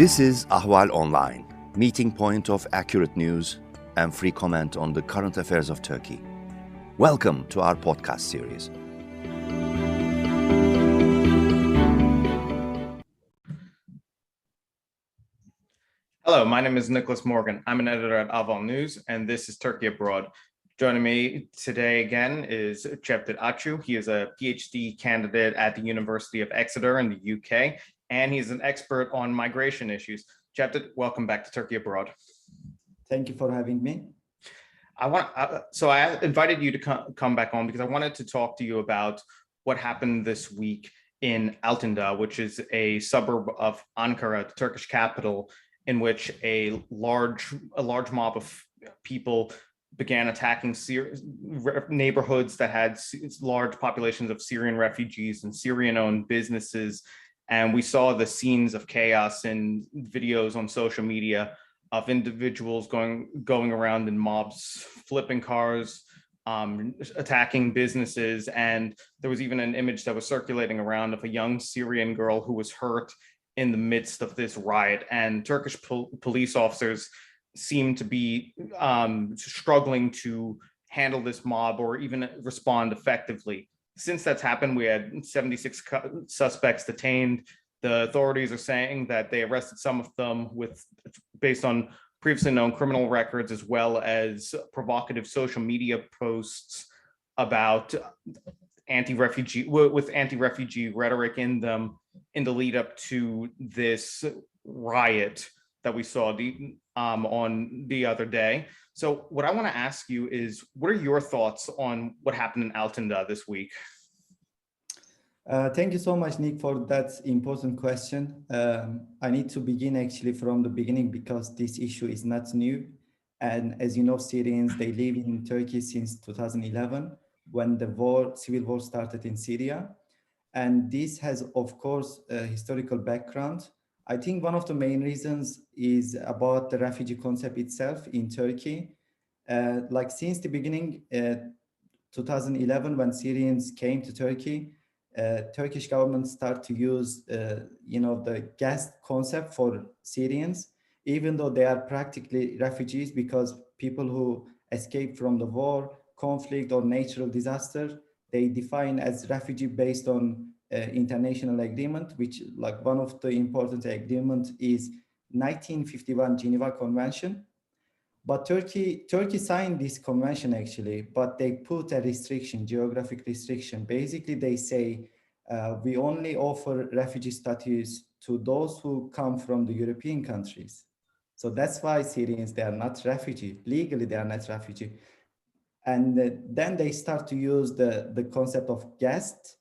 This is Ahval Online, meeting point of accurate news and free comment on the current affairs of Turkey. Welcome to our podcast series. Hello, my name is Nicholas Morgan. I'm an editor at Ahval News, and this is Turkey Abroad. Joining me today again is Cevdet Acu. He is a Ph.D. candidate at the University of Exeter in the UK, and he's an expert on migration issues. Cevdet, welcome back to Turkey Abroad. Thank you for having me. I invited you to come back on because I wanted to talk to you about what happened this week in Altındağ, which is a suburb of Ankara, the Turkish capital, in which a large mob of people began attacking neighborhoods that had large populations of Syrian refugees and Syrian-owned businesses. And we saw the scenes of chaos in videos on social media of individuals going around in mobs, flipping cars, attacking businesses. And there was even an image that was circulating around of a young Syrian girl who was hurt in the midst of this riot. And Turkish police officers seem to be struggling to handle this mob or even respond effectively. Since that's happened, we had 76 suspects detained. The authorities are saying that they arrested some of them based on previously known criminal records, as well as provocative social media posts about anti-refugee rhetoric in them in the lead up to this riot that we saw on the other day. So what I want to ask you is, what are your thoughts on what happened in Altındağ this week? Thank you so much, Nick, for that important question. I need to begin actually from the beginning because this issue is not new. And as you know, Syrians, they live in Turkey since 2011 when the civil war started in Syria. And this has, of course, a historical background. I think one of the main reasons is about the refugee concept itself in Turkey. Since the beginning, 2011, when Syrians came to Turkey, Turkish government started to use, the guest concept for Syrians, even though they are practically refugees, because people who escape from the war, conflict, or natural disaster, they define as refugee based on international agreement, which one of the important agreement is 1951 Geneva Convention. But Turkey signed this convention actually, but they put a restriction, geographic restriction. Basically, they say we only offer refugee status to those who come from the European countries. So that's why Syrians, they are not refugee. Legally, they are not refugee. And then they start to use the concept of guest.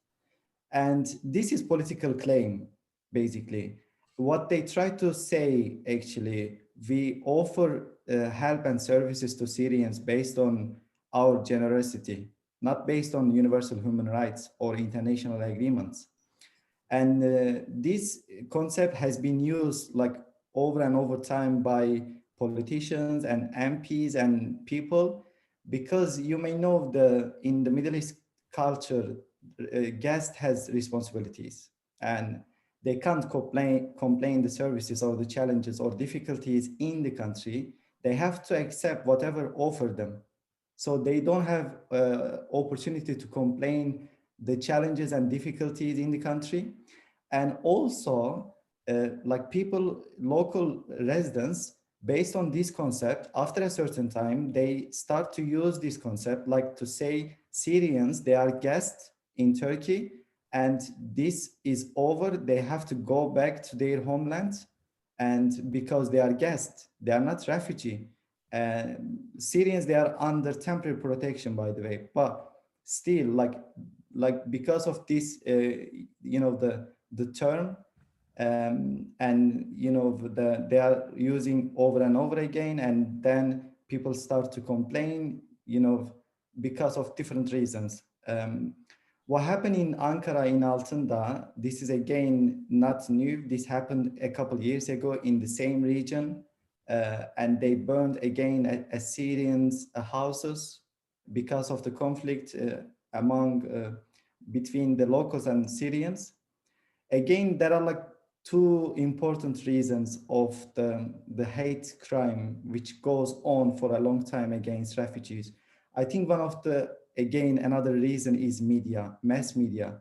And this is political claim, basically. What they try to say, actually, we offer help and services to Syrians based on our generosity, not based on universal human rights or international agreements. And this concept has been used over and over time by politicians and MPs and people, because you may know in the Middle East culture, guest has responsibilities and they can't complain the services or the challenges or difficulties in the country. They have to accept whatever offered them. So they don't have opportunity to complain the challenges and difficulties in the country. And also local residents, based on this concept, after a certain time, they start to use this concept, to say Syrians, they are guests in Turkey, and this is over, they have to go back to their homeland. And because they are guests, they are not refugee. Syrians, they are under temporary protection, by the way, but still because of this, the term, they are using over and over again, and then people start to complain, because of different reasons. What happened in Ankara, in Altındağ, this is again not new. This happened a couple of years ago in the same region, and they burned again Syrians' houses because of the conflict between the locals and Syrians. Again, there are two important reasons of the hate crime which goes on for a long time against refugees. I think one of another reason is media, mass media.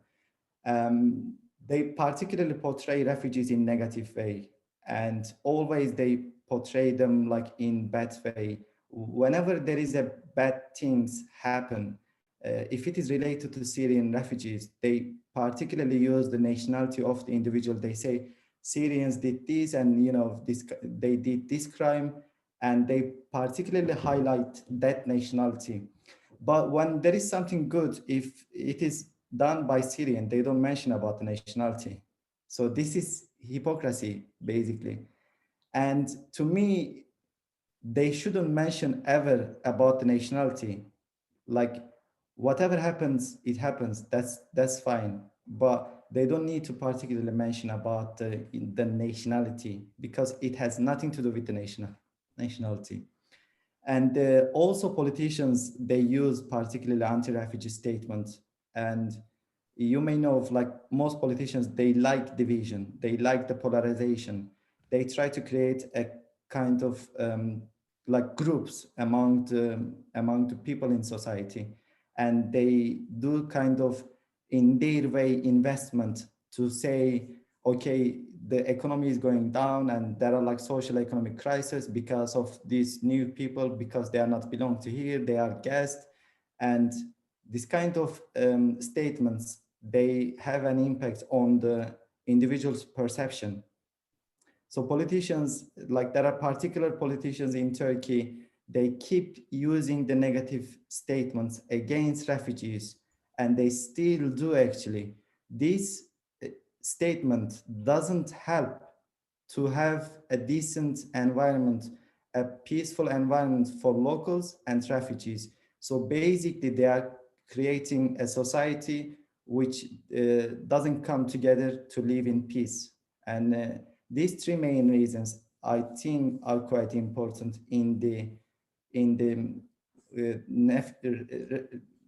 They particularly portray refugees in negative way, and always they portray them like in bad way. Whenever there is a bad things happen, if it is related to Syrian refugees, they particularly use the nationality of the individual. They say Syrians did this, and they did this crime, and they particularly highlight that nationality. But when there is something good, if it is done by Syrian, they don't mention about the nationality. So this is hypocrisy, basically. And to me, they shouldn't mention ever about the nationality. Like whatever happens, it happens. That's fine. But they don't need to particularly mention about the nationality, because it has nothing to do with the nationality. And also politicians, they use particularly anti-refugee statements. And you may know of, like, most politicians, they like division, they like the polarization. They try to create a kind of like groups among the people in society. And they do kind of, in their way, investment to say, okay, the economy is going down and there are like social economic crisis because of these new people, because they are not belong to here, they are guests. And this kind of statements, they have an impact on the individual's perception. So politicians, like there are particular politicians in Turkey, they keep using the negative statements against refugees, and they still do actually. This statement doesn't help to have a decent environment, a peaceful environment for locals and refugees. So basically they are creating a society which doesn't come together to live in peace. And these three main reasons, I think, are quite important in the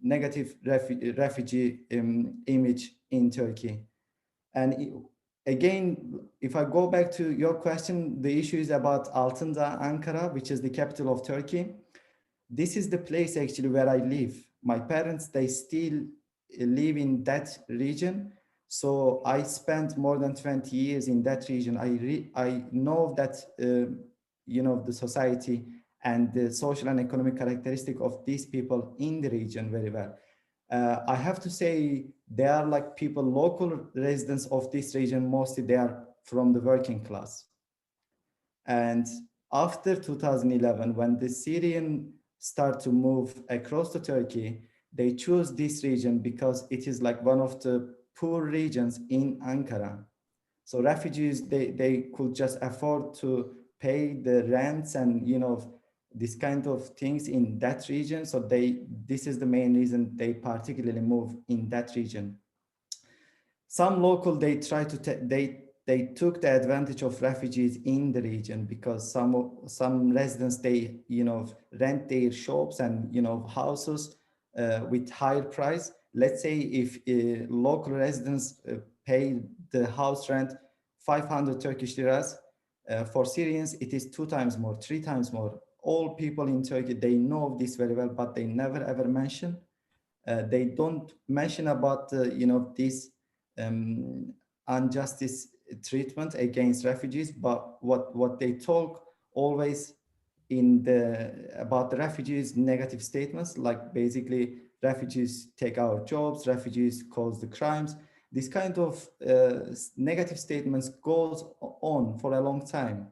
negative refugee image in Turkey. And again, if I go back to your question, the issue is about Altındağ, Ankara, which is the capital of Turkey. This is the place actually where I live. My parents, they still live in that region. So I spent more than 20 years in that region. I know that, the society and the social and economic characteristic of these people in the region very well. I have to say, they are like people, local residents of this region, mostly they are from the working class. And after 2011, when the Syrian start to move across to Turkey, they choose this region because it is like one of the poor regions in Ankara. So refugees, they could just afford to pay the rents and, this kind of things in that region. So this is the main reason they particularly move in that region. Some local, they try to they took the advantage of refugees in the region, because some residents, they rent their shops and houses with higher price. Let's say if local residents pay the house rent 500 Turkish liras, for Syrians it is 2 times more, 3 times more. All people in Turkey, they know this very well, but they never ever mention. They don't mention about this injustice treatment against refugees, but what they talk always about the refugees, negative statements, like basically refugees take our jobs, refugees cause the crimes. This kind of negative statements goes on for a long time.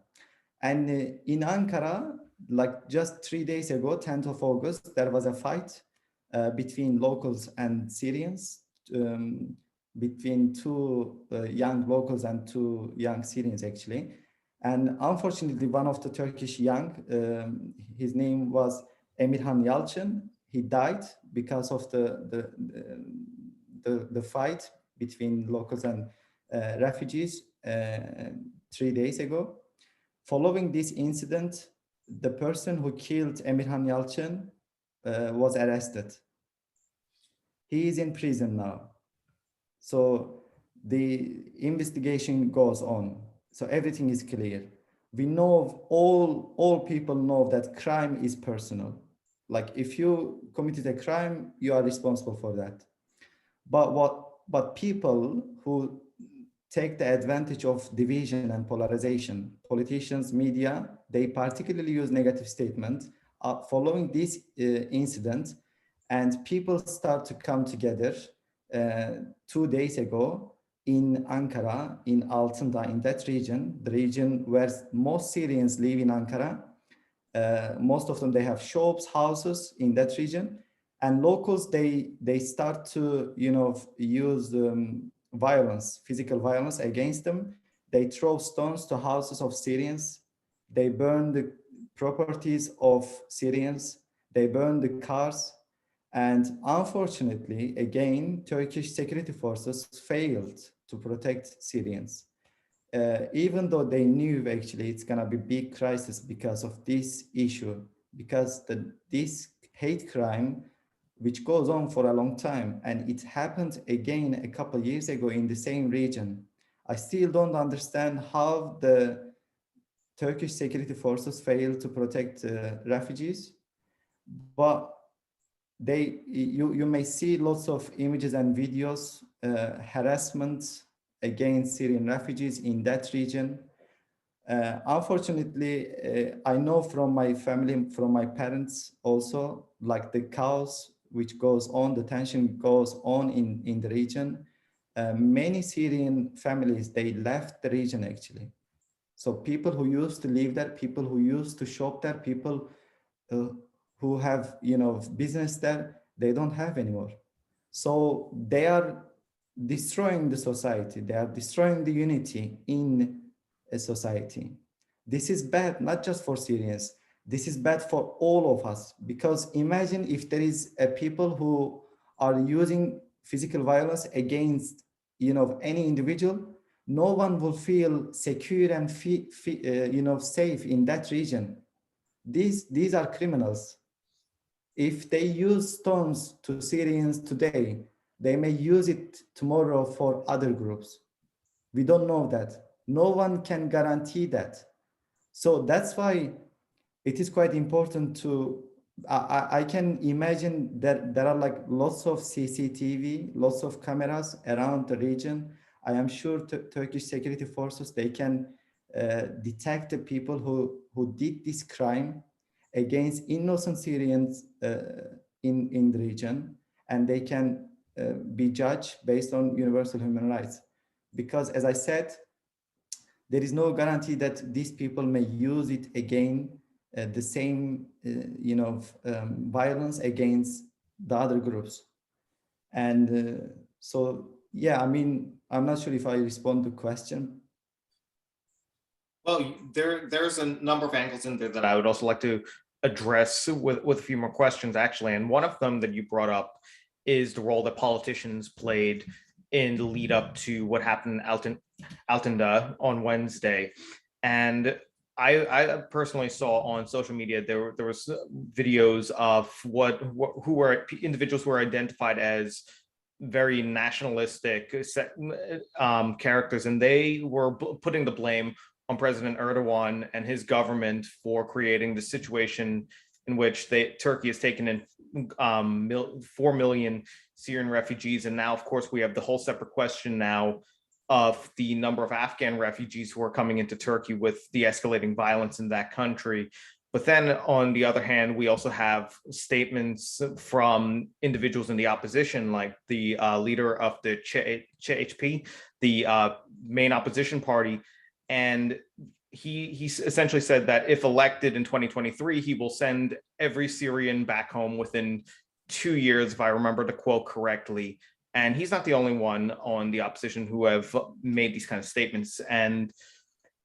And in Ankara, like just 3 days ago, 10th of August, there was a fight between locals and Syrians, between 2 young locals and 2 young Syrians, actually. And unfortunately, one of the Turkish young, his name was Emirhan Yalçın. He died because of the fight between locals and refugees 3 days ago. Following this incident, the person who killed Emirhan Yalçın was arrested. He is in prison now. So the investigation goes on. So everything is clear. We know, all people know that crime is personal. Like if you committed a crime, you are responsible for that. But people who take the advantage of division and polarization, politicians, media, they particularly use negative statements following this incident, and people start to come together 2 days ago in Ankara, in Altındağ, in that region, the region where most Syrians live in Ankara. Most of them, they have shops, houses in that region, and locals, they start to, use violence, physical violence against them. They throw stones to houses of Syrians. They burn the properties of Syrians. They burn the cars. And unfortunately, again, Turkish security forces failed to protect Syrians. Even though they knew actually it's gonna be big crisis because of this issue, because this hate crime, which goes on for a long time, and it happened again a couple of years ago in the same region. I still don't understand how the Turkish security forces failed to protect refugees, but you may see lots of images and videos, harassment against Syrian refugees in that region. Unfortunately, I know from my family, from my parents also, like the chaos which goes on, the tension goes on in the region. Many Syrian families, they left the region actually. So people who used to live there, people who used to shop there, people who have, business there, they don't have anymore. So they are destroying the society. They are destroying the unity in a society. This is bad, not just for Syrians. This is bad for all of us, because imagine if there is a people who are using physical violence against, any individual, no one will feel secure and safe in that region. These are criminals. If they use stones to Syrians today, they may use it tomorrow for other groups. We don't know that. No one can guarantee that. So that's why it is quite important to, I can imagine that there are like lots of CCTV, lots of cameras around the region. I am sure Turkish security forces, they can detect the people who did this crime against innocent Syrians in the region, and they can be judged based on universal human rights. Because as I said, there is no guarantee that these people may use it again, the same violence against the other groups. And so, yeah, I mean, I'm not sure if I respond to the question. Well, there's a number of angles in there that I would also like to address with a few more questions, actually. And one of them that you brought up is the role that politicians played in the lead up to what happened in Altındağ on Wednesday. And I personally saw on social media there was videos of who were individuals who were identified as very nationalistic characters, and they were putting the blame on President Erdogan and his government for creating the situation in which Turkey has taken in 4 million Syrian refugees. And now, of course, we have the whole separate question now of the number of Afghan refugees who are coming into Turkey with the escalating violence in that country. But then on the other hand, we also have statements from individuals in the opposition, like the leader of the CHP, the main opposition party. And he essentially said that if elected in 2023, he will send every Syrian back home within 2 years, if I remember the quote correctly. And he's not the only one on the opposition who have made these kind of statements. And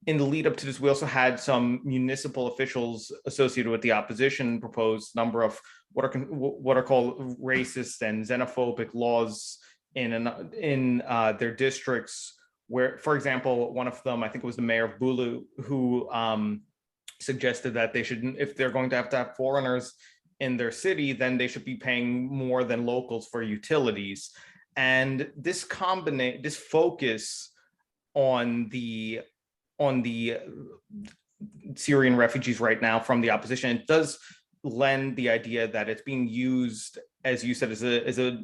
in the lead up to this, we also had some municipal officials associated with the opposition propose a number of what are called racist and xenophobic laws in their districts, where, for example, one of them, I think it was the mayor of Bulu, who suggested that they should, if they're going to have foreigners in their city, then they should be paying more than locals for utilities. And this focus on the Syrian refugees right now from the opposition, it does lend the idea that it's being used, as you said, as a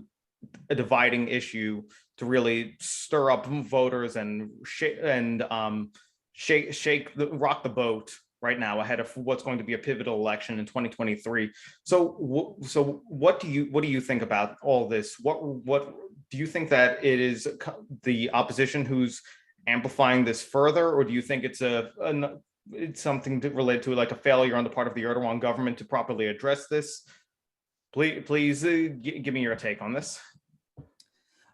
dividing issue to really stir up voters and rock the boat right now ahead of what's going to be a pivotal election in 2023. So what do you think about all this? What do you think that it is the opposition who's amplifying this further, or do you think it's it's something related to like a failure on the part of the Erdogan government to properly address this? Please give me your take on this.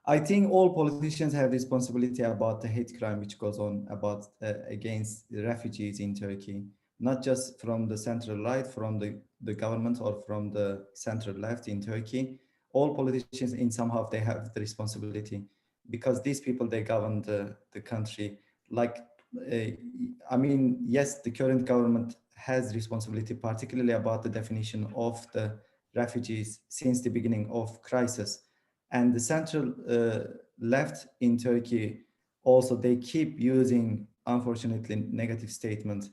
I think all politicians have responsibility about the hate crime which goes on about against the refugees in Turkey, not just from the central right, from the government or from the central left in Turkey. All politicians in somehow they have the responsibility, because these people, they govern the country. Like, I mean, yes, the current government has responsibility, particularly about the definition of the refugees since the beginning of crisis. And the central left in Turkey also, they keep using, unfortunately, negative statements.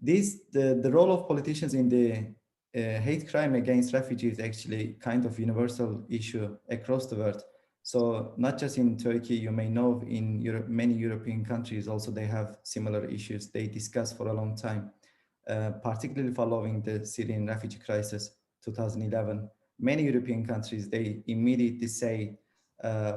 The role of politicians in the hate crime against refugees actually kind of universal issue across the world. So not just in Turkey, you may know in Europe, many European countries also, they have similar issues they discuss for a long time, particularly following the Syrian refugee crisis 2011. Many European countries, they immediately say,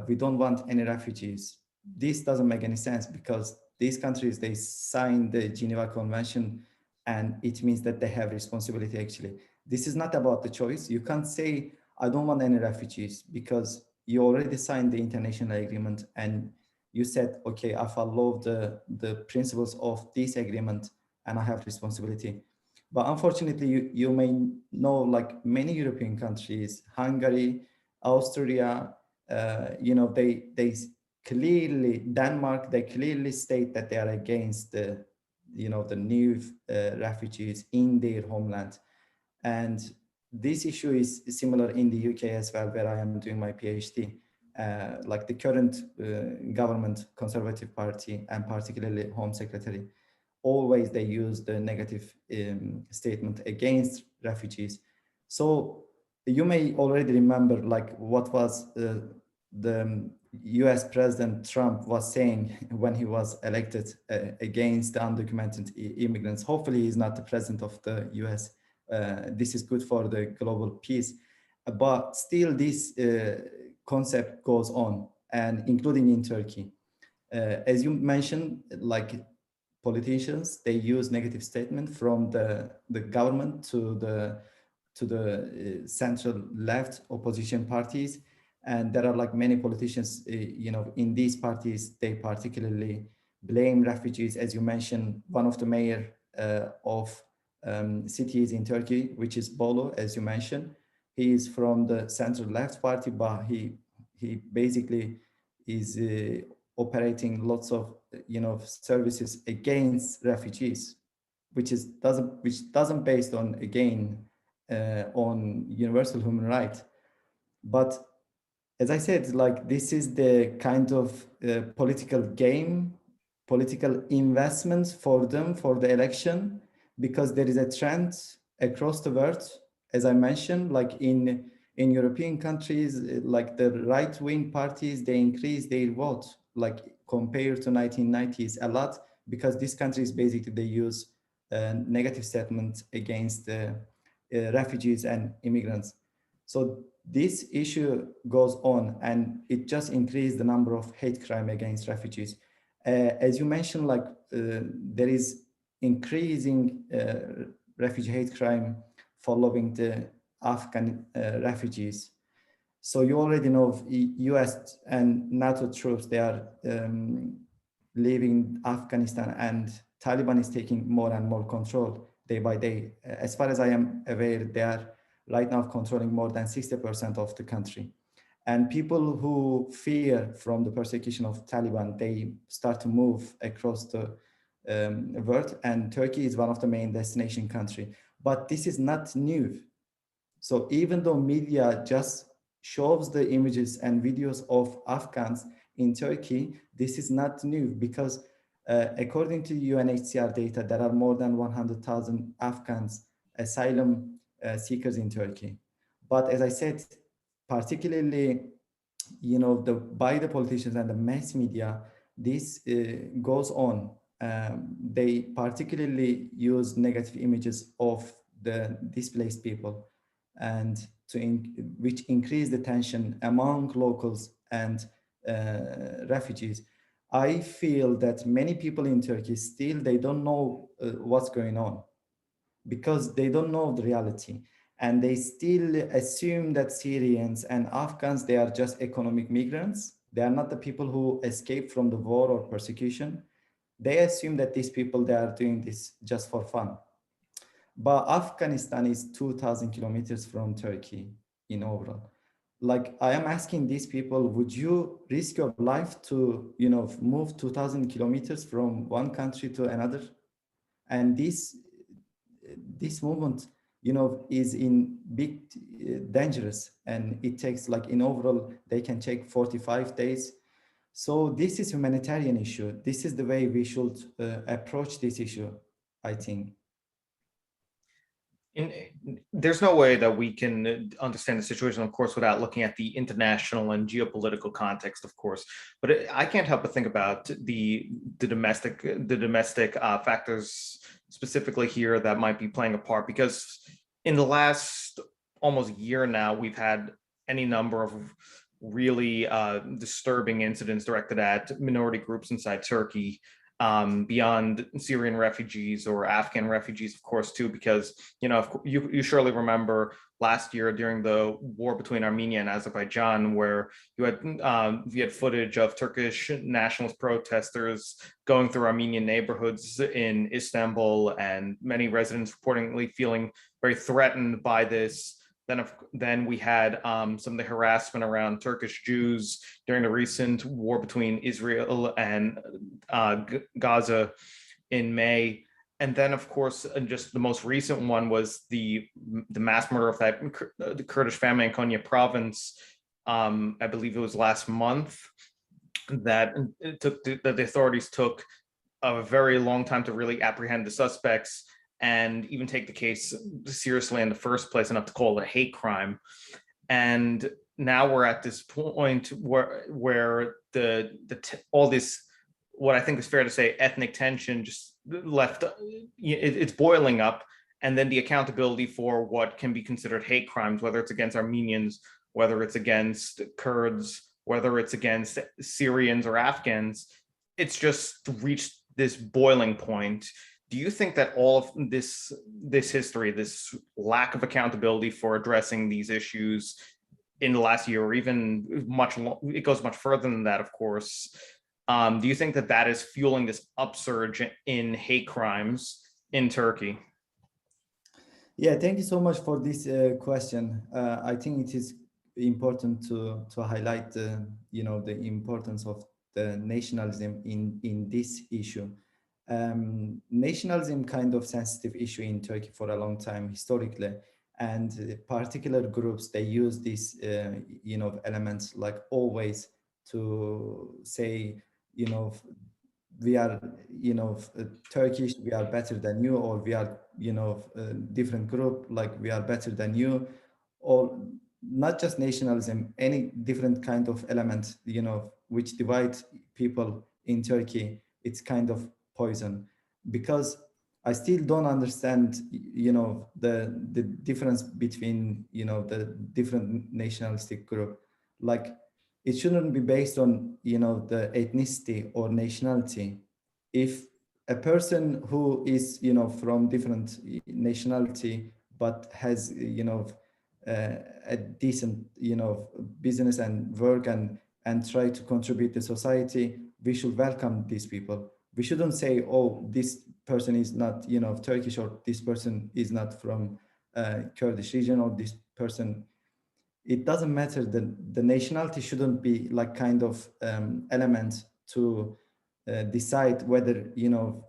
we don't want any refugees. This doesn't make any sense, because these countries, they signed the Geneva Convention, and it means that they have responsibility actually. This is not about the choice. You can't say, I don't want any refugees, because you already signed the international agreement and you said, okay, I follow the principles of this agreement and I have responsibility. But unfortunately, you may know, like many European countries, Hungary, Austria, they clearly, Denmark, they clearly state that they are against the new refugees in their homeland. And this issue is similar in the UK as well, where I am doing my PhD. Like the current government, Conservative Party, and particularly Home Secretary, always they use the negative statement against refugees. So you may already remember like what was the US President Trump was saying when he was elected against the undocumented immigrants. Hopefully he's not the president of the US. This is good for the global peace. But still this concept goes on, and including in Turkey. As you mentioned, like politicians, they use negative statement from the government to the central left opposition parties. And there are like many politicians, in these parties, they particularly blame refugees. As you mentioned, one of the mayor of cities in Turkey, which is Bolu, as you mentioned, he is from the central left party, but he basically is operating lots of services against refugees, which doesn't based on, again, on universal human rights. But as I said, like this is the kind of political game, political investments for them for the election, because there is a trend across the world, as I mentioned, like in European countries, like the right-wing parties, they increase their vote, like compared to 1990s a lot, because these countries basically they use negative statements against refugees and immigrants. So this issue goes on, and it just increased the number of hate crime against refugees. As you mentioned, like there is increasing refugee hate crime following the Afghan refugees. So you already know US and NATO troops, they are leaving Afghanistan, and Taliban is taking more and more control day by day. As far as I am aware, they are right now controlling more than 60% of the country. And people who fear from the persecution of Taliban, they start to move across the world, and Turkey is one of the main destination country. But this is not new. So even though media just shows the images and videos of Afghans in Turkey, this is not new because according to UNHCR data, there are more than 100,000 Afghans asylum seekers in Turkey. But as I said, particularly, by the politicians and the mass media, this goes on. They particularly use negative images of the displaced people, and which increase the tension among locals and refugees. I feel that many people in Turkey still, they don't know what's going on because they don't know the reality. And they still assume that Syrians and Afghans, they are just economic migrants. They are not the people who escaped from the war or persecution. They assume that these people, they are doing this just for fun. But Afghanistan is 2,000 kilometers from Turkey in overall. Like, I am asking these people, would you risk your life to, move 2,000 kilometers from one country to another? And this movement, is in big dangerous, and it takes, like, in overall, they can take 45 days. So this is humanitarian issue. This is the way we should approach this issue, I think. There's no way that we can understand the situation, of course, without looking at the international and geopolitical context, of course. But I can't help but think about the domestic factors specifically here that might be playing a part, because in the last almost year now, we've had any number of really disturbing incidents directed at minority groups inside Turkey. Beyond Syrian refugees or Afghan refugees, of course, too, because, you surely remember last year during the war between Armenia and Azerbaijan, where you had footage of Turkish nationalist protesters going through Armenian neighborhoods in Istanbul, and many residents reportedly feeling very threatened by this. Then we had some of the harassment around Turkish Jews during the recent war between Israel and Gaza in May. And then, of course, just the most recent one was the mass murder of the Kurdish family in Konya province. I believe it was last month, that the authorities took a very long time to really apprehend the suspects and even take the case seriously in the first place, enough to call it a hate crime. And now we're at this point where all this, what I think is fair to say, ethnic tension just left, it's boiling up. And then the accountability for what can be considered hate crimes, whether it's against Armenians, whether it's against Kurds, whether it's against Syrians or Afghans, it's just reached this boiling point. Do you think that all of this history, this lack of accountability for addressing these issues in the last year, or even it goes much further than that, of course, do you think that is fueling this upsurge in hate crimes in Turkey? Yeah, thank you so much for this question. I think it is important to highlight the importance of the nationalism in this issue. Nationalism kind of sensitive issue in Turkey for a long time historically, and particular groups, they use these elements, like, always to say, we are Turkish, we are better than you, or we are a different group, like, we are better than you, or not just nationalism, any different kind of element which divide people in Turkey. It's kind of poison, because I still don't understand the difference between the different nationalistic group. Like, it shouldn't be based on the ethnicity or nationality. If a person who is from different nationality but has a decent business and work and try to contribute to society, we should welcome these people. We shouldn't say, oh, this person is not Turkish, or this person is not from Kurdish region, or this person. It doesn't matter. The nationality shouldn't be like kind of element to decide whether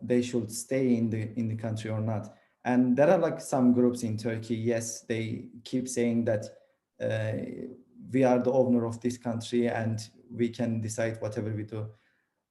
they should stay in the country or not. And there are, like, some groups in Turkey, yes, they keep saying that we are the owner of this country and we can decide whatever we do.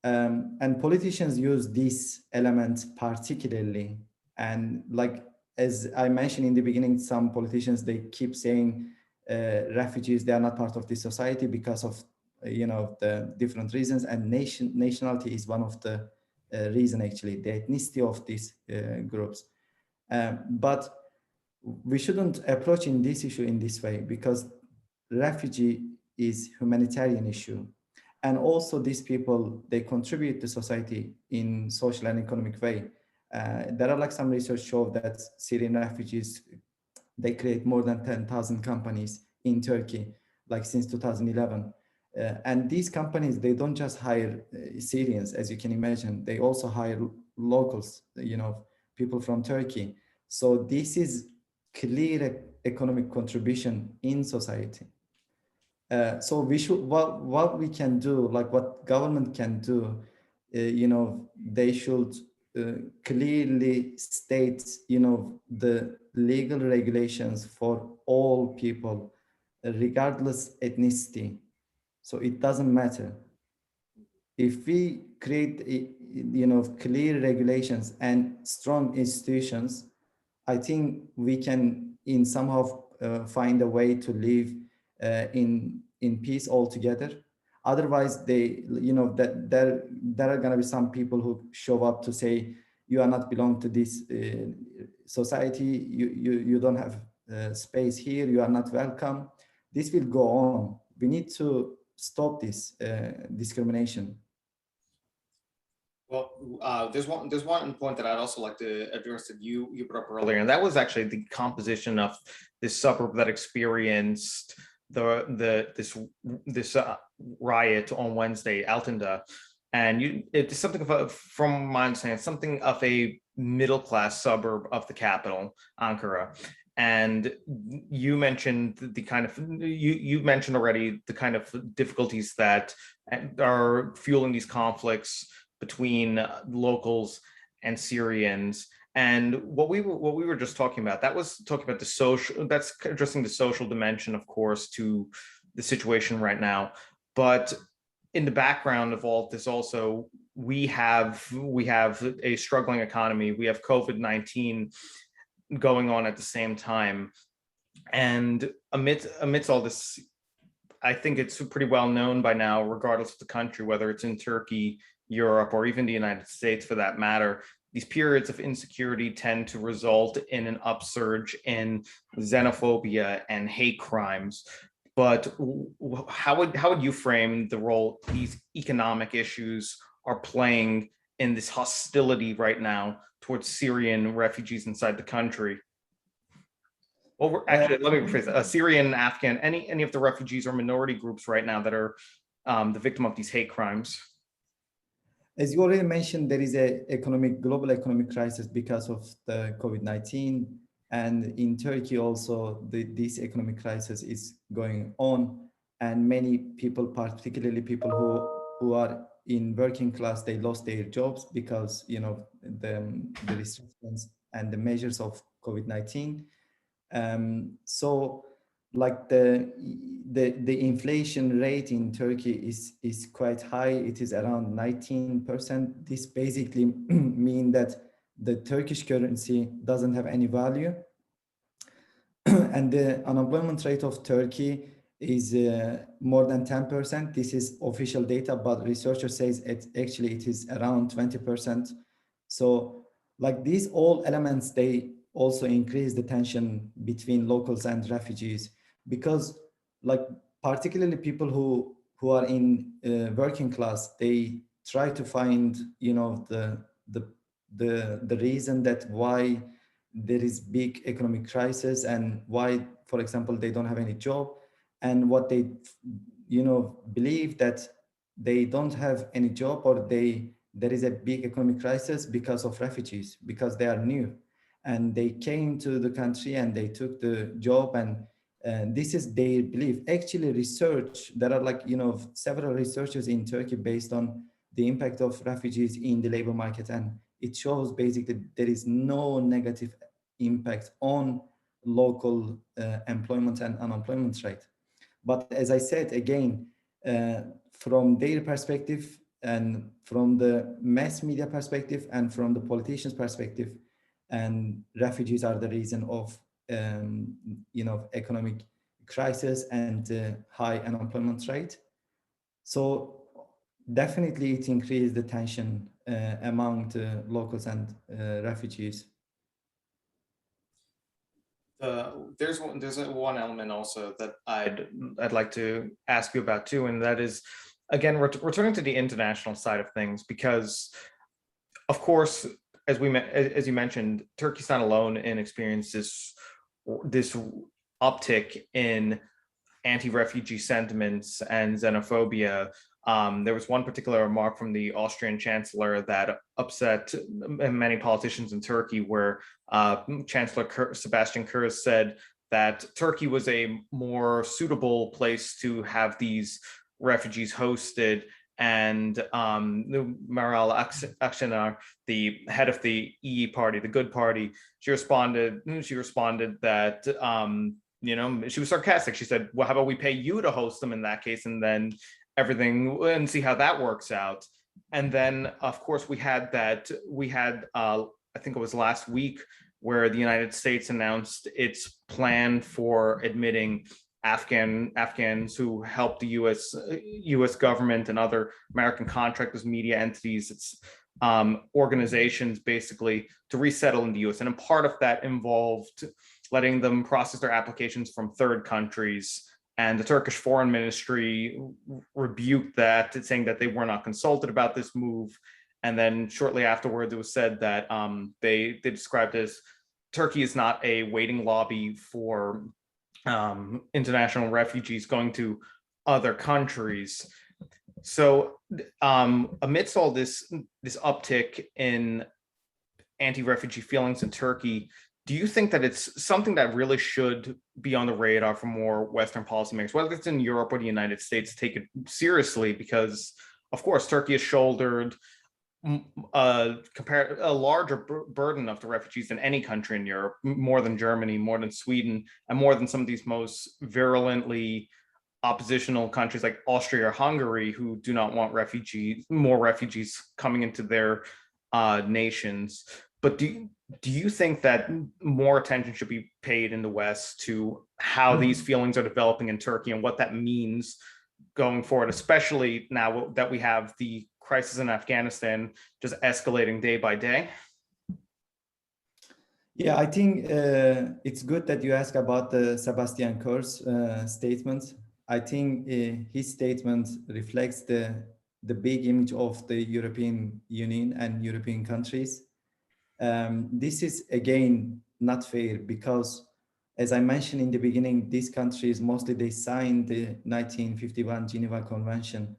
And politicians use this element particularly. And like, as I mentioned in the beginning, some politicians, they keep saying refugees, they are not part of this society because of, the different reasons. And nationality is one of the reason, actually, the ethnicity of these groups. But we shouldn't approach in this issue in this way, because refugee is humanitarian issue. And also these people, they contribute to society in social and economic way. There are like some research show that Syrian refugees, they create more than 10,000 companies in Turkey, like since 2011. And these companies, they don't just hire Syrians, as you can imagine, they also hire locals, people from Turkey. So this is clear economic contribution in society. So we should, what we can do, like what government can do, they should clearly state, the legal regulations for all people, regardless ethnicity. So it doesn't matter. If we create, clear regulations and strong institutions, I think we can somehow find a way to live in peace altogether. Otherwise, that there are going to be some people who show up to say, you are not belong to this society, you don't have space here, you are not welcome. This will go on. We need to stop this discrimination. Well, there's one point that I'd also like to address that you brought up earlier, and that was actually the composition of this suburb that experienced this riot on Wednesday, Altındağ. And it's something of from my understanding, something of a middle-class suburb of the capital, Ankara. And you mentioned you mentioned already the kind of difficulties that are fueling these conflicts between locals and Syrians. And what we were just talking about, that was talking about the social, that's addressing the social dimension, of course, to the situation right now. But in the background of all of this also, we have a struggling economy. We have COVID-19 going on at the same time. And amidst all this, I think it's pretty well known by now, regardless of the country, whether it's in Turkey, Europe, or even the United States for that matter, these periods of insecurity tend to result in an upsurge in xenophobia and hate crimes. But how would you frame the role these economic issues are playing in this hostility right now towards Syrian refugees inside the country? Well, actually, let me rephrase Syrian, Afghan, any of the refugees or minority groups right now that are the victim of these hate crimes. As you already mentioned, there is a global economic crisis because of the COVID-19. And in Turkey also, this economic crisis is going on. And many people, particularly people who are in working class, they lost their jobs because, the restrictions and the measures of COVID-19. So like the inflation rate in Turkey is quite high. It is around 19%. This basically means that the Turkish currency doesn't have any value. And the unemployment rate of Turkey is more than 10%. This is official data, but researchers say it is around 20%. So like these all elements, they also increase the tension between locals and refugees, because like particularly people who are in working class, they try to find the reason that why there is big economic crisis and why, for example, they don't have any job, and what they believe that they don't have any job or there is a big economic crisis because of refugees, because they are new and they came to the country and they took the job, and this is their belief. Actually, research, there are several researchers in Turkey based on the impact of refugees in the labor market, and it shows basically there is no negative impact on local employment and unemployment rate. But as I said, again, from their perspective and from the mass media perspective and from the politicians' perspective, and refugees are the reason of economic crisis and high unemployment rate. So definitely it increased the tension among the locals and refugees. There's one element also that I'd like to ask you about too, and that is, again, returning to the international side of things, because of course, as you mentioned, Turkey's not alone in experiencing this uptick in anti-refugee sentiments and xenophobia. There was one particular remark from the Austrian chancellor that upset many politicians in Turkey, where Chancellor Sebastian Kurz said that Turkey was a more suitable place to have these refugees hosted. And Meral Akşener, the head of the EE party, the Good Party, she responded that she was sarcastic. She said, well, how about we pay you to host them in that case, and then everything, and see how that works out. And then, of course, we had I think it was last week, where the United States announced its plan for admitting Afghans who helped the U.S. government and other American contractors, media entities, its organizations, basically, to resettle in the U.S. And a part of that involved letting them process their applications from third countries. And the Turkish Foreign Ministry rebuked that, saying that they were not consulted about this move. And then shortly afterwards, it was said that they described it as Turkey is not a waiting lobby for international refugees going to other countries. So amidst all this uptick in anti-refugee feelings in Turkey, do you think that it's something that really should be on the radar for more Western policymakers, whether it's in Europe or the United States, take it seriously? Because, of course, Turkey has shouldered a larger burden of the refugees than any country in Europe, more than Germany, more than Sweden, and more than some of these most virulently oppositional countries like Austria or Hungary, who do not want more refugees coming into their nations. But do you think that more attention should be paid in the West to how these feelings are developing in Turkey and what that means going forward, especially now that we have the crisis in Afghanistan just escalating day by day? Yeah, I think it's good that you ask about the Sebastian Kurz statement. I think his statement reflects the big image of the European Union and European countries. This is, again, not fair, because, as I mentioned in the beginning, these countries, mostly they signed the 1951 Geneva Convention,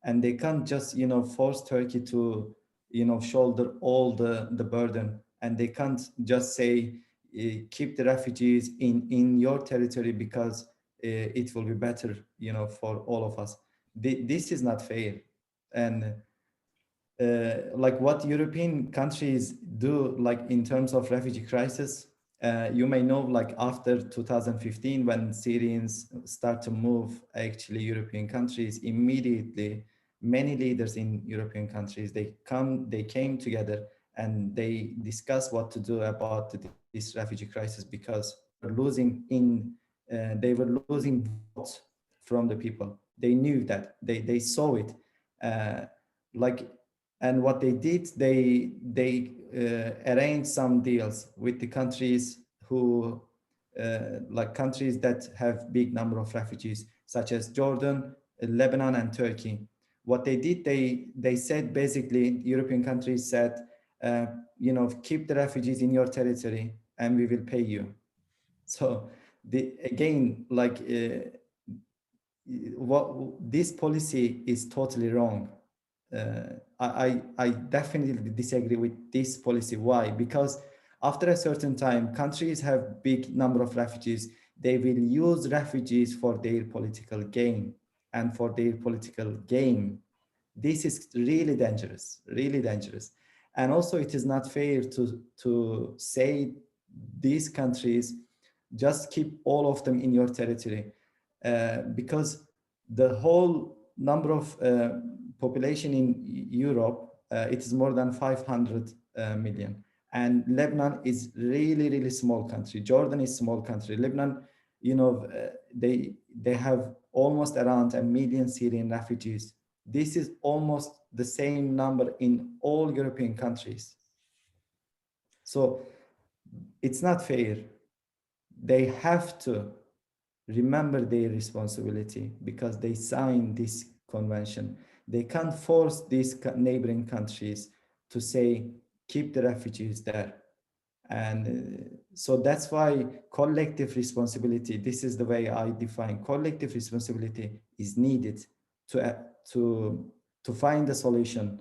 and they can't just, force Turkey to, shoulder all the burden, and they can't just say, keep the refugees in your territory because it will be better, for all of us. This is not fair. And like what European countries do, like in terms of refugee crisis, you may know, like after 2015, when Syrians start to move, actually European countries, immediately many leaders in European countries, they came together and they discussed what to do about this refugee crisis, because they were losing votes from the people. They knew that, they saw it, and what they did, they arranged some deals with the countries who, like countries that have big number of refugees, such as Jordan, Lebanon, and Turkey. What they did, they said, basically, European countries said, keep the refugees in your territory and we will pay you. So again, like this policy is totally wrong. I definitely disagree with this policy. Why? Because after a certain time, countries have big number of refugees. They will use refugees for their political gain and for their political game. This is really dangerous, really dangerous. And also, it is not fair to say these countries, just keep all of them in your territory. because the whole number of population in Europe, it is more than 500 million. And Lebanon is really, really small country. Jordan is small country. Lebanon, they have almost around 1 million Syrian refugees. This is almost the same number in all European countries. So it's not fair. They have to remember their responsibility because they signed this convention. They can't force these neighboring countries to say, keep the refugees there. And so that's why collective responsibility, this is the way I define collective responsibility, is needed to find a solution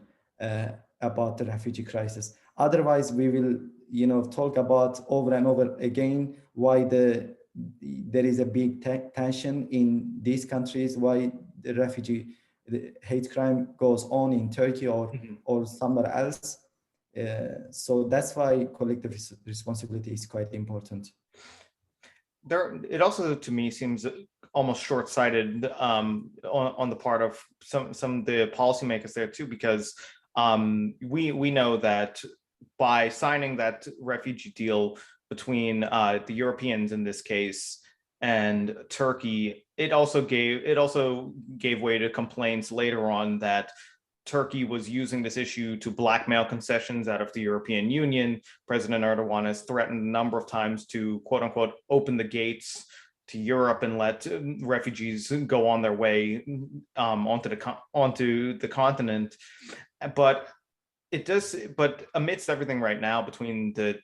about the refugee crisis. Otherwise, we will talk about over and over again why there is a big tension in these countries, why the hate crime goes on in Turkey or somewhere else. So that's why collective responsibility is quite important. It also, to me, seems almost short-sighted on the part of some of the policymakers there too, because we know that by signing that refugee deal between the Europeans in this case and Turkey, it also gave way to complaints later on that Turkey was using this issue to blackmail concessions out of the European Union. President Erdogan has threatened a number of times to, quote unquote, open the gates to Europe and let refugees go on their way onto the continent. But amidst everything right now, between the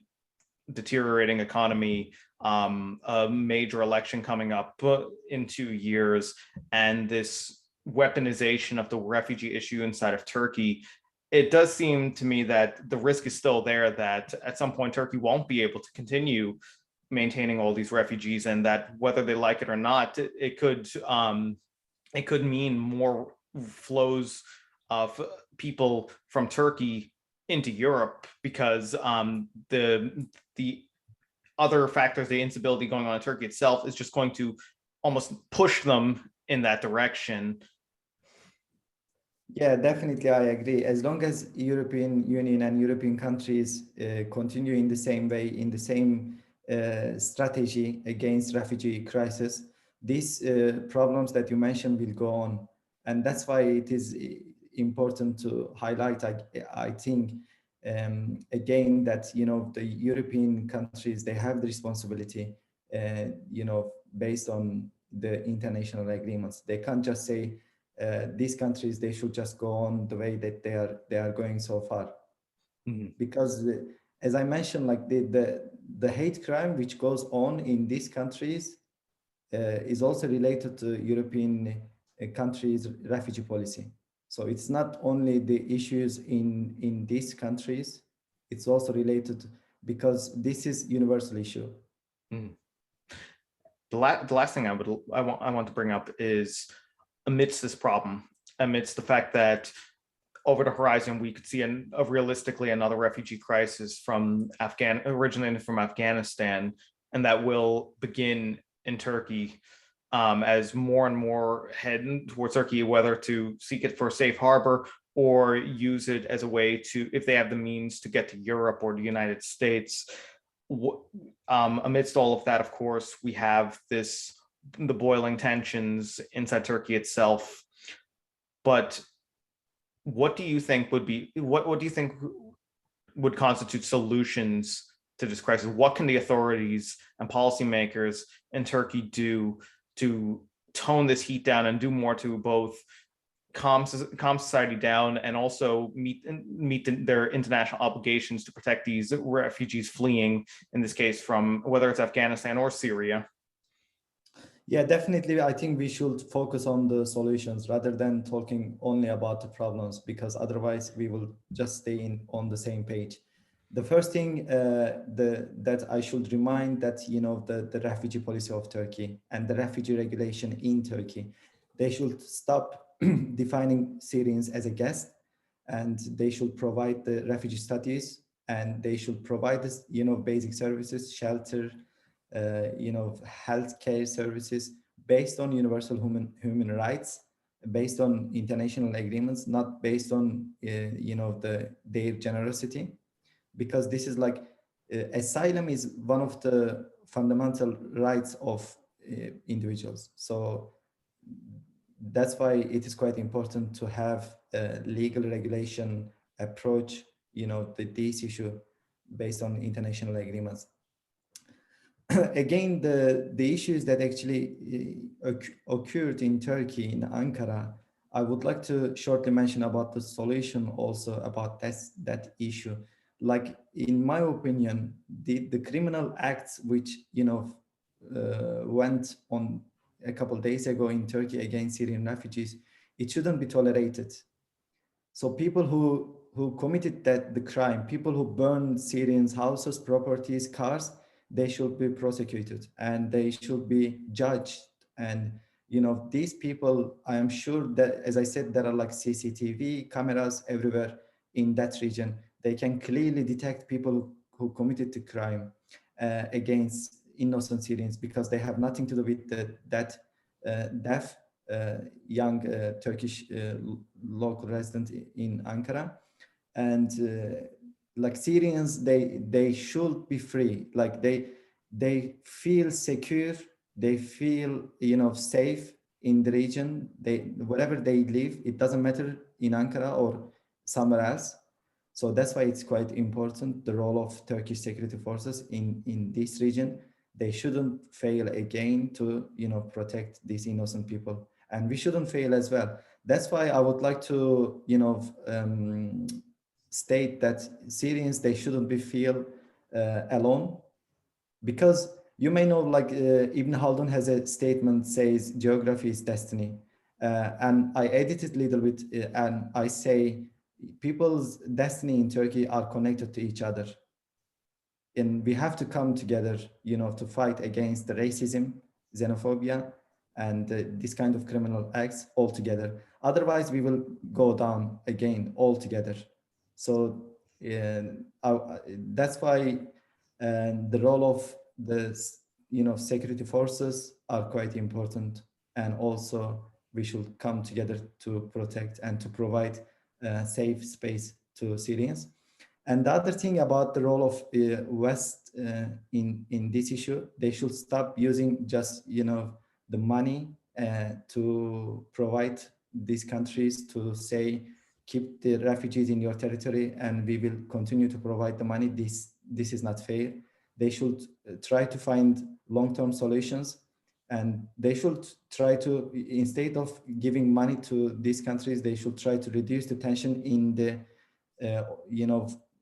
deteriorating economy, a major election coming up in 2 years, and this weaponization of the refugee issue inside of Turkey, it does seem to me that the risk is still there that at some point Turkey won't be able to continue maintaining all these refugees, and that whether they like it or not, it could mean more flows of people from Turkey into Europe, because the other factors, the instability going on in Turkey itself, is just going to almost push them in that direction. Yeah, definitely, I agree. As long as European Union and European countries continue in the same way, in the same strategy against refugee crisis, these problems that you mentioned will go on. And that's why it is important to highlight, I think, again, that, the European countries, they have the responsibility, based on the international agreements. They can't just say, these countries, they should just go on the way that they are going so far. Mm-hmm. Because as I mentioned, like the hate crime which goes on in these countries is also related to European countries' refugee policy. So it's not only the issues in these countries, it's also related, because this is universal issue. Mm-hmm. The last thing I want to bring up is, amidst this problem, amidst the fact that over the horizon we could see realistically another refugee crisis originating from Afghanistan, and that will begin in Turkey as more and more head towards Turkey, whether to seek it for a safe harbor or use it as a way to, if they have the means, to get to Europe or the United States. Amidst all of that, of course, we have the boiling tensions inside Turkey itself. But what do you think what do you think would constitute solutions to this crisis? What can the authorities and policymakers in Turkey do to tone this heat down and do more to both calm society down and also meet their international obligations to protect these refugees fleeing, in this case, from whether it's Afghanistan or Syria? Yeah, definitely. I think we should focus on the solutions rather than talking only about the problems, because otherwise we will just stay on the same page. The first thing that I should remind that, the refugee policy of Turkey and the refugee regulation in Turkey, they should stop defining Syrians as a guest, and they should provide the refugee studies, and they should provide this, basic services, shelter, healthcare services, based on universal human rights, based on international agreements, not based on their generosity, because this is like asylum is one of the fundamental rights of individuals. So that's why it is quite important to have a legal regulation approach, this issue based on international agreements. Again, the issues that actually occurred in Turkey, in Ankara, I would like to shortly mention about the solution also about that issue. Like, in my opinion, the criminal acts which, went on a couple of days ago in Turkey against Syrian refugees, it shouldn't be tolerated. So people who committed the crime, people who burned Syrians' houses, properties, cars, they should be prosecuted and they should be judged. And these people, I am sure that, as I said, there are like CCTV cameras everywhere in that region. They can clearly detect people who committed the crime against innocent Syrians, because they have nothing to do with that death. Young Turkish local resident in Ankara. And like Syrians, they should be free. Like they feel secure, they feel safe in the region. Wherever they live, it doesn't matter in Ankara or somewhere else. So that's why it's quite important, the role of Turkish security forces in this region. They shouldn't fail again to protect these innocent people, and we shouldn't fail as well. That's why I would like to state that Syrians, they shouldn't be feel alone, because you may know, like Ibn Khaldun has a statement says geography is destiny, and I edited a little bit and I say people's destiny in Turkey are connected to each other. And we have to come together, to fight against the racism, xenophobia, and this kind of criminal acts all together. Otherwise, we will go down again altogether. So that's why the role of the security forces are quite important, and also we should come together to protect and to provide safe space to Syrians. And the other thing about the role of West in this issue, they should stop using just the money to provide these countries to say, keep the refugees in your territory and we will continue to provide the money. This is not fair. They should try to find long-term solutions, and they should try to, instead of giving money to these countries, they should try to reduce the tension in the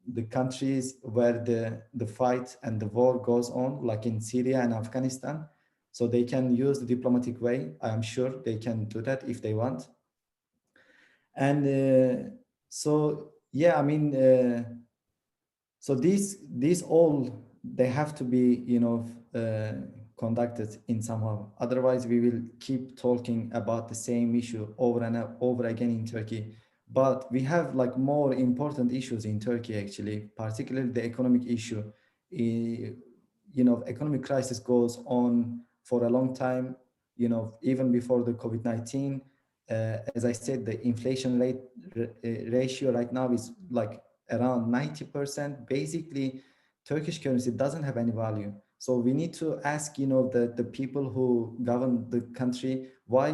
the countries where the fight and the war goes on, like in Syria and Afghanistan. So they can use the diplomatic way. I am sure they can do that if they want. And so, yeah, I mean, so these all, they have to be, conducted in somehow. Otherwise, we will keep talking about the same issue over and over again in Turkey. But we have like more important issues in Turkey, actually, particularly the economic issue. Economic crisis goes on for a long time, even before the COVID-19. As I said, the inflation rate ratio right now is like around 90%. Basically, Turkish currency doesn't have any value. So we need to ask, the people who govern the country, why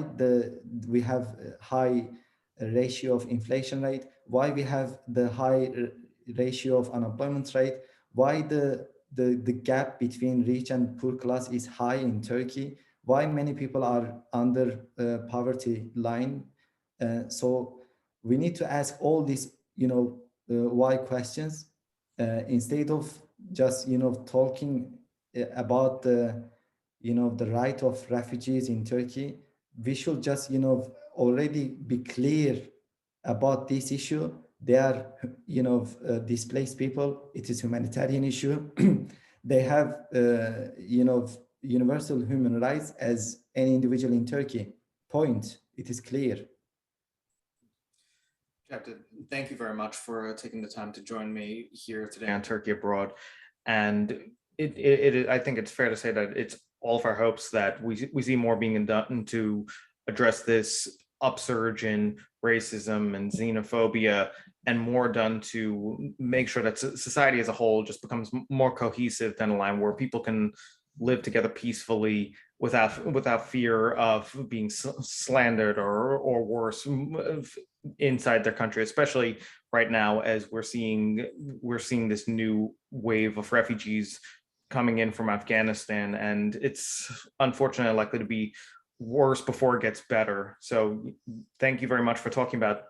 we have a high ratio of inflation rate, why we have the high ratio of unemployment rate, why the gap between rich and poor class is high in Turkey, why many people are under poverty line. So we need to ask all these, why questions, instead of just, talking about the right of refugees in Turkey. We should just, already be clear about this issue. They are, displaced people. It is a humanitarian issue. They have, universal human rights as any individual in Turkey. Point. It is clear. Cevdet, thank you very much for taking the time to join me here today on Turkey Abroad. And I think it's fair to say that it's all of our hopes that we see more being done to address this upsurge in racism and xenophobia, and more done to make sure that society as a whole just becomes more cohesive than a line where people can live together peacefully without fear of being slandered or worse inside their country, especially right now as we're seeing this new wave of refugees coming in from Afghanistan, and it's unfortunately likely to be worse before it gets better. So thank you very much for talking about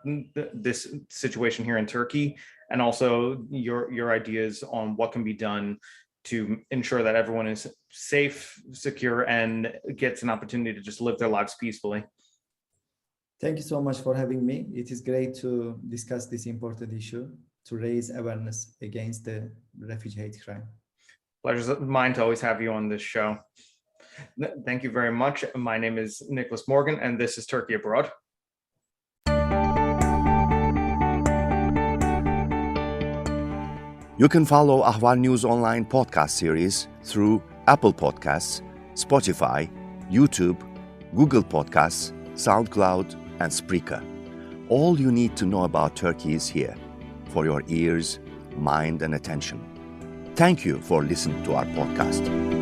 this situation here in Turkey, and also your ideas on what can be done to ensure that everyone is safe, secure, and gets an opportunity to just live their lives peacefully. Thank you so much for having me. It is great to discuss this important issue, to raise awareness against the refugee hate crime. Pleasure's mine to always have you on this show. Thank you very much. My name is Nicholas Morgan, and this is Turkey Abroad. You can follow Ahval News Online podcast series through Apple Podcasts, Spotify, YouTube, Google Podcasts, SoundCloud, and Spreaker. All you need to know about Turkey is here, for your ears, mind, and attention. Thank you for listening to our podcast.